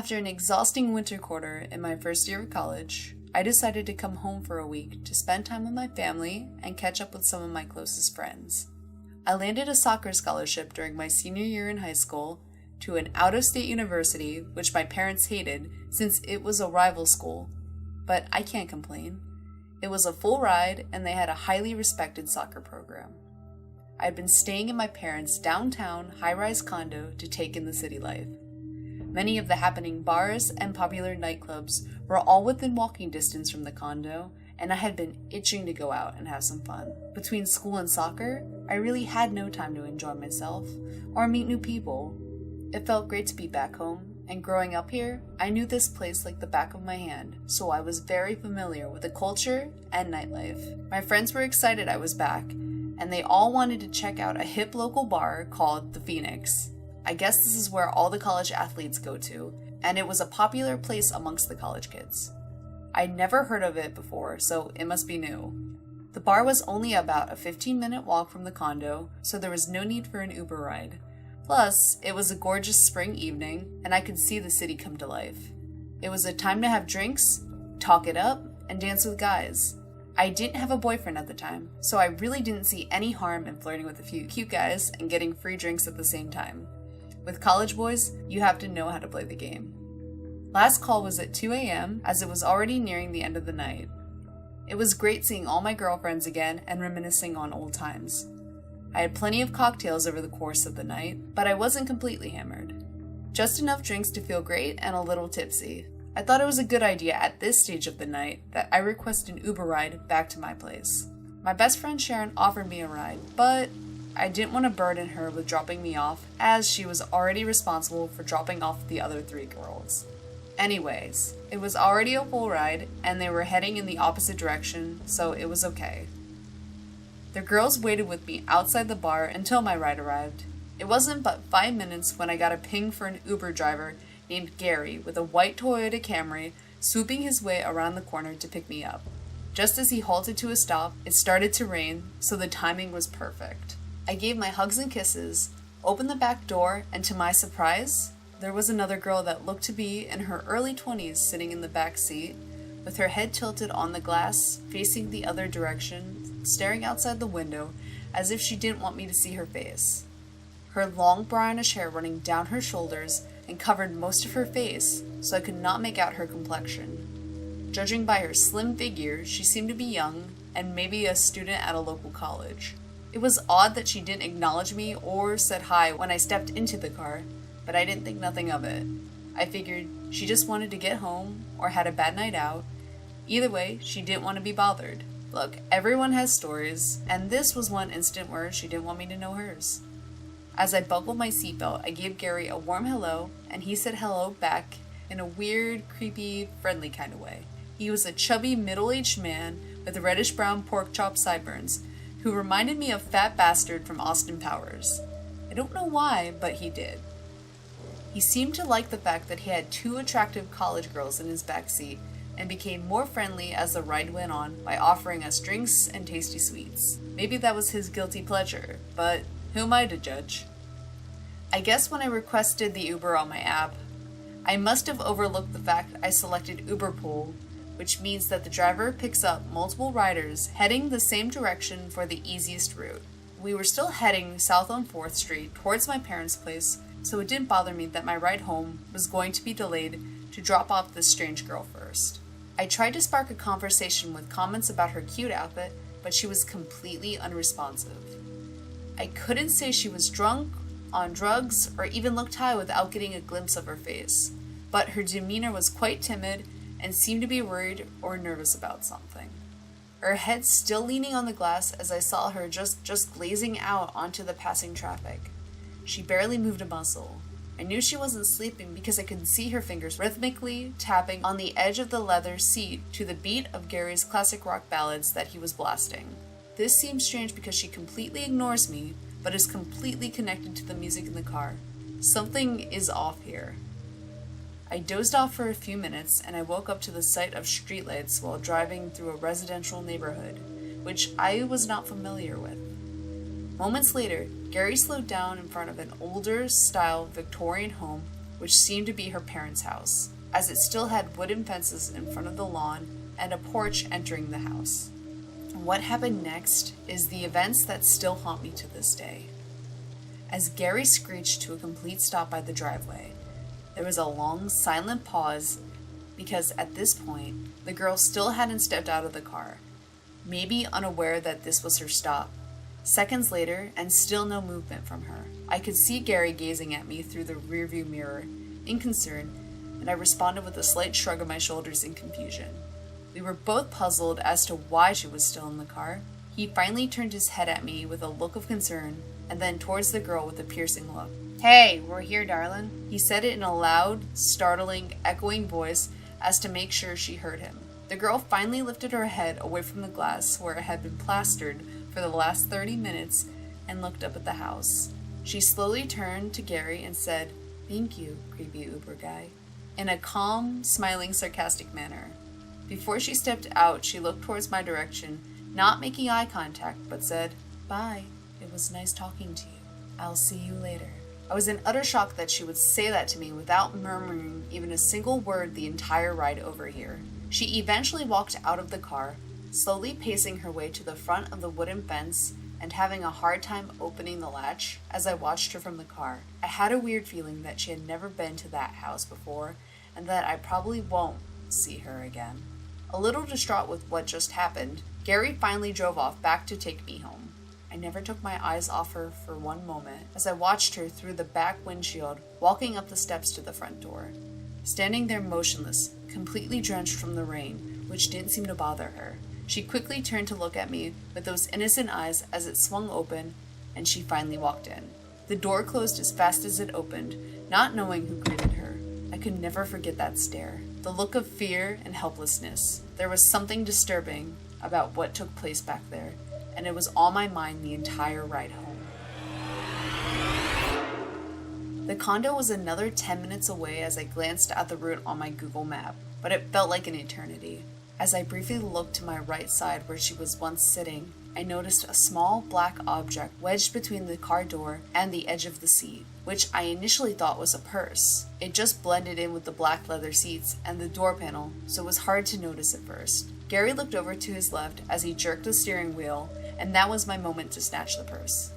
After an exhausting winter quarter in my first year of college, I decided to come home for a week to spend time with my family and catch up with some of my closest friends. I landed a soccer scholarship during my senior year in high school to an out-of-state university, which my parents hated since it was a rival school, but I can't complain. It was a full ride and they had a highly respected soccer program. I had been staying in my parents' downtown high-rise condo to take in the city life. Many of the happening bars and popular nightclubs were all within walking distance from the condo, and I had been itching to go out and have some fun. Between school and soccer, I really had no time to enjoy myself or meet new people. It felt great to be back home, and growing up here, I knew this place like the back of my hand, so I was very familiar with the culture and nightlife. My friends were excited I was back, and they all wanted to check out a hip local bar called the Phoenix. I guess this is where all the college athletes go to, and it was a popular place amongst the college kids. I'd never heard of it before, so it must be new. The bar was only about a 15-minute walk from the condo, so there was no need for an Uber ride. Plus, it was a gorgeous spring evening, and I could see the city come to life. It was a time to have drinks, talk it up, and dance with guys. I didn't have a boyfriend at the time, so I really didn't see any harm in flirting with a few cute guys and getting free drinks at the same time. With college boys, you have to know how to play the game. Last call was at 2 a.m. as it was already nearing the end of the night. It was great seeing all my girlfriends again and reminiscing on old times. I had plenty of cocktails over the course of the night, but I wasn't completely hammered. Just enough drinks to feel great and a little tipsy. I thought it was a good idea at this stage of the night that I request an Uber ride back to my place. My best friend Sharon offered me a ride, but I didn't want to burden her with dropping me off, as she was already responsible for dropping off the other 3 girls. Anyways, it was already a full ride, and they were heading in the opposite direction, so it was okay. The girls waited with me outside the bar until my ride arrived. It wasn't but 5 minutes when I got a ping for an Uber driver named Gary with a white Toyota Camry swooping his way around the corner to pick me up. Just as he halted to a stop, it started to rain, so the timing was perfect. I gave my hugs and kisses, opened the back door, and to my surprise, there was another girl that looked to be in her early 20s sitting in the back seat, with her head tilted on the glass, facing the other direction, staring outside the window as if she didn't want me to see her face. Her long brownish hair running down her shoulders and covered most of her face, so I could not make out her complexion. Judging by her slim figure, she seemed to be young and maybe a student at a local college. It was odd that she didn't acknowledge me or said hi when I stepped into the car, but I didn't think nothing of it. I figured she just wanted to get home or had a bad night out. Either way, she didn't want to be bothered. Look, everyone has stories, and this was one instant where she didn't want me to know hers. As I buckled my seatbelt, I gave Gary a warm hello, and he said hello back in a weird, creepy, friendly kind of way. He was a chubby, middle-aged man with reddish-brown pork chop sideburns, who reminded me of Fat Bastard from Austin Powers. I don't know why, but he did. He seemed to like the fact that he had 2 attractive college girls in his backseat, and became more friendly as the ride went on by offering us drinks and tasty sweets. Maybe that was his guilty pleasure, but who am I to judge? I guess when I requested the Uber on my app, I must have overlooked the fact I selected Uber Pool, which means that the driver picks up multiple riders heading the same direction for the easiest route. We were still heading south on 4th Street towards my parents' place, so it didn't bother me that my ride home was going to be delayed to drop off this strange girl first. I tried to spark a conversation with comments about her cute outfit, but she was completely unresponsive. I couldn't say she was drunk, on drugs, or even looked high without getting a glimpse of her face, but her demeanor was quite timid and seemed to be worried or nervous about something. Her head still leaning on the glass as I saw her just glazing out onto the passing traffic. She barely moved a muscle. I knew she wasn't sleeping because I could see her fingers rhythmically tapping on the edge of the leather seat to the beat of Gary's classic rock ballads that he was blasting. This seems strange because she completely ignores me, but is completely connected to the music in the car. Something is off here. I dozed off for a few minutes, and I woke up to the sight of streetlights while driving through a residential neighborhood, which I was not familiar with. Moments later, Gary slowed down in front of an older-style Victorian home which seemed to be her parents' house, as it still had wooden fences in front of the lawn and a porch entering the house. What happened next is the events that still haunt me to this day. As Gary screeched to a complete stop by the driveway, there was a long, silent pause because at this point, the girl still hadn't stepped out of the car, maybe unaware that this was her stop. Seconds later, and still no movement from her, I could see Gary gazing at me through the rearview mirror, in concern, and I responded with a slight shrug of my shoulders in confusion. We were both puzzled as to why she was still in the car. He finally turned his head at me with a look of concern, and then towards the girl with a piercing look. "Hey, we're here, darling." He said it in a loud, startling, echoing voice as to make sure she heard him. The girl finally lifted her head away from the glass where it had been plastered for the last 30 minutes and looked up at the house. She slowly turned to Gary and said, "Thank you, creepy Uber guy," in a calm, smiling, sarcastic manner. Before she stepped out, she looked towards my direction, not making eye contact, but said, "Bye. It was nice talking to you. I'll see you later." I was in utter shock that she would say that to me without murmuring even a single word the entire ride over here. She eventually walked out of the car, slowly pacing her way to the front of the wooden fence and having a hard time opening the latch as I watched her from the car. I had a weird feeling that she had never been to that house before and that I probably won't see her again. A little distraught with what just happened, Gary finally drove off back to take me home. I never took my eyes off her for one moment as I watched her through the back windshield walking up the steps to the front door. Standing there motionless, completely drenched from the rain, which didn't seem to bother her. She quickly turned to look at me with those innocent eyes as it swung open, and she finally walked in. The door closed as fast as it opened, not knowing who greeted her. I could never forget that stare. The look of fear and helplessness. There was something disturbing about what took place back there, and it was on my mind the entire ride home. The condo was another 10 minutes away as I glanced at the route on my Google map, but it felt like an eternity. As I briefly looked to my right side where she was once sitting, I noticed a small black object wedged between the car door and the edge of the seat, which I initially thought was a purse. It just blended in with the black leather seats and the door panel, so it was hard to notice at first. Gary looked over to his left as he jerked the steering wheel, and that was my moment to snatch the purse.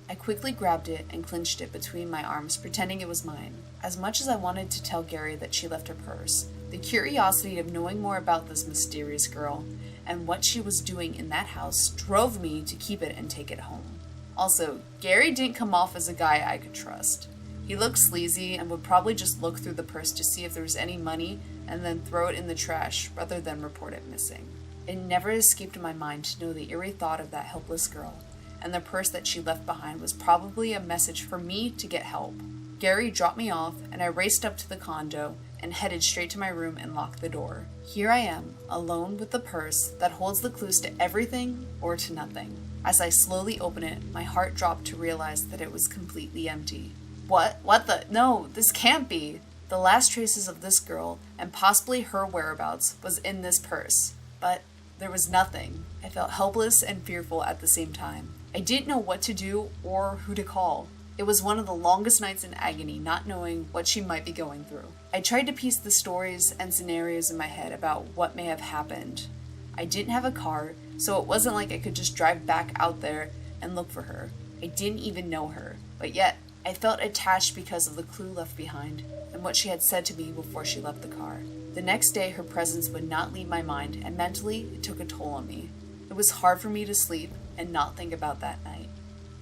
I quickly grabbed it and clinched it between my arms, pretending it was mine. As much as I wanted to tell Gary that she left her purse, the curiosity of knowing more about this mysterious girl and what she was doing in that house drove me to keep it and take it home. Also, Gary didn't come off as a guy I could trust. He looked sleazy and would probably just look through the purse to see if there was any money and then throw it in the trash rather than report it missing. It never escaped my mind to know the eerie thought of that helpless girl, and the purse that she left behind was probably a message for me to get help. Gary dropped me off, and I raced up to the condo and headed straight to my room and locked the door. Here I am, alone with the purse that holds the clues to everything or to nothing. As I slowly opened it, my heart dropped to realize that it was completely empty. What the? No, this can't be! The last traces of this girl, and possibly her whereabouts, was in this purse. But there was nothing. I felt helpless and fearful at the same time. I didn't know what to do or who to call. It was one of the longest nights in agony, not knowing what she might be going through. I tried to piece the stories and scenarios in my head about what may have happened. I didn't have a car, so it wasn't like I could just drive back out there and look for her. I didn't even know her, but yet I felt attached because of the clue left behind and what she had said to me before she left the car. The next day, her presence would not leave my mind, and mentally, it took a toll on me. It was hard for me to sleep and not think about that night.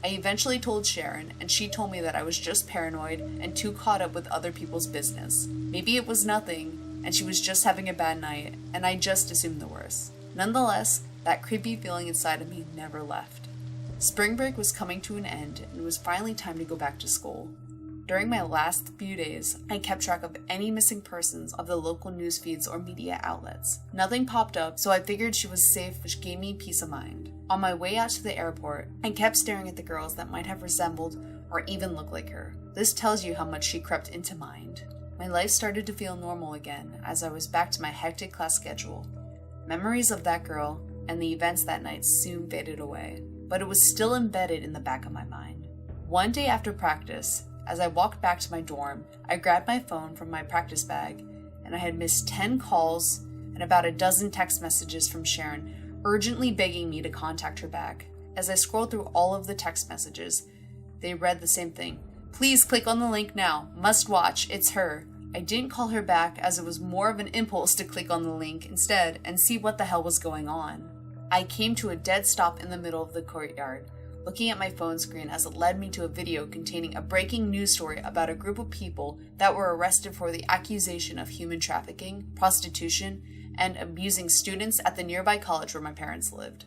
I eventually told Sharon, and she told me that I was just paranoid and too caught up with other people's business. Maybe it was nothing, and she was just having a bad night, and I just assumed the worst. Nonetheless, that creepy feeling inside of me never left. Spring break was coming to an end, and it was finally time to go back to school. During my last few days, I kept track of any missing persons of the local news feeds or media outlets. Nothing popped up, so I figured she was safe, which gave me peace of mind. On my way out to the airport, I kept staring at the girls that might have resembled or even looked like her. This tells you how much she crept into mind. My life started to feel normal again as I was back to my hectic class schedule. Memories of that girl and the events that night soon faded away, but it was still embedded in the back of my mind. One day after practice, As I walked back to my dorm, I grabbed my phone from my practice bag, and I had missed 10 calls and about a dozen text messages from Sharon, urgently begging me to contact her back. As I scrolled through all of the text messages, they read the same thing. Please click on the link now. Must watch. It's her. I didn't call her back as it was more of an impulse to click on the link instead and see what the hell was going on. I came to a dead stop in the middle of the courtyard, looking at my phone screen as it led me to a video containing a breaking news story about a group of people that were arrested for the accusation of human trafficking, prostitution, and abusing students at the nearby college where my parents lived.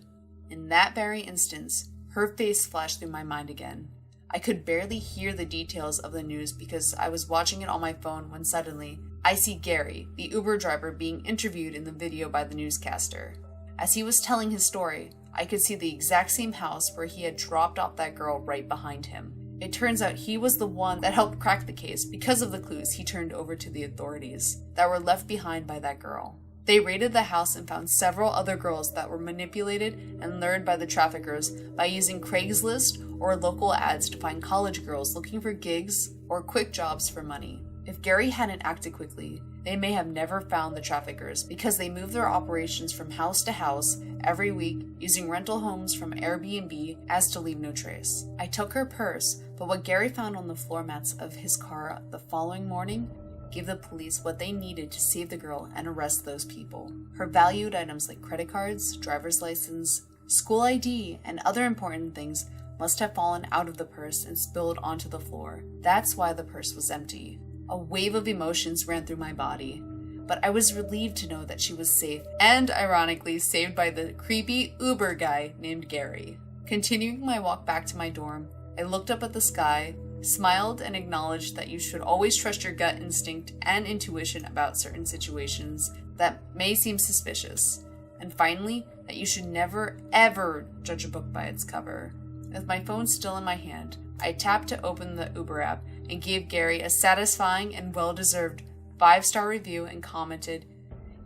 In that very instance, her face flashed through my mind again. I could barely hear the details of the news because I was watching it on my phone when suddenly, I see Gary, the Uber driver, being interviewed in the video by the newscaster. As he was telling his story, I could see the exact same house where he had dropped off that girl right behind him. It turns out he was the one that helped crack the case because of the clues he turned over to the authorities that were left behind by that girl. They raided the house and found several other girls that were manipulated and lured by the traffickers by using Craigslist or local ads to find college girls looking for gigs or quick jobs for money. If Gary hadn't acted quickly, they may have never found the traffickers because they moved their operations from house to house every week using rental homes from Airbnb as to leave no trace. I took her purse, but what Gary found on the floor mats of his car the following morning gave the police what they needed to save the girl and arrest those people. Her valued items like credit cards, driver's license, school ID, and other important things must have fallen out of the purse and spilled onto the floor. That's why the purse was empty. A wave of emotions ran through my body, but I was relieved to know that she was safe and, ironically, saved by the creepy Uber guy named Gary. Continuing my walk back to my dorm, I looked up at the sky, smiled, and acknowledged that you should always trust your gut instinct and intuition about certain situations that may seem suspicious, and finally, that you should never, ever judge a book by its cover. With my phone still in my hand, I tapped to open the Uber app and gave Gary a satisfying and well-deserved 5-star review and commented,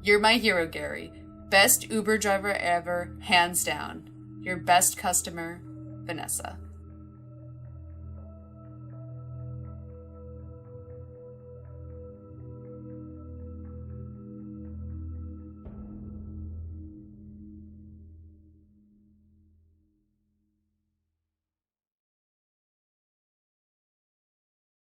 "You're my hero, Gary. Best Uber driver ever, hands down. Your best customer, Vanessa."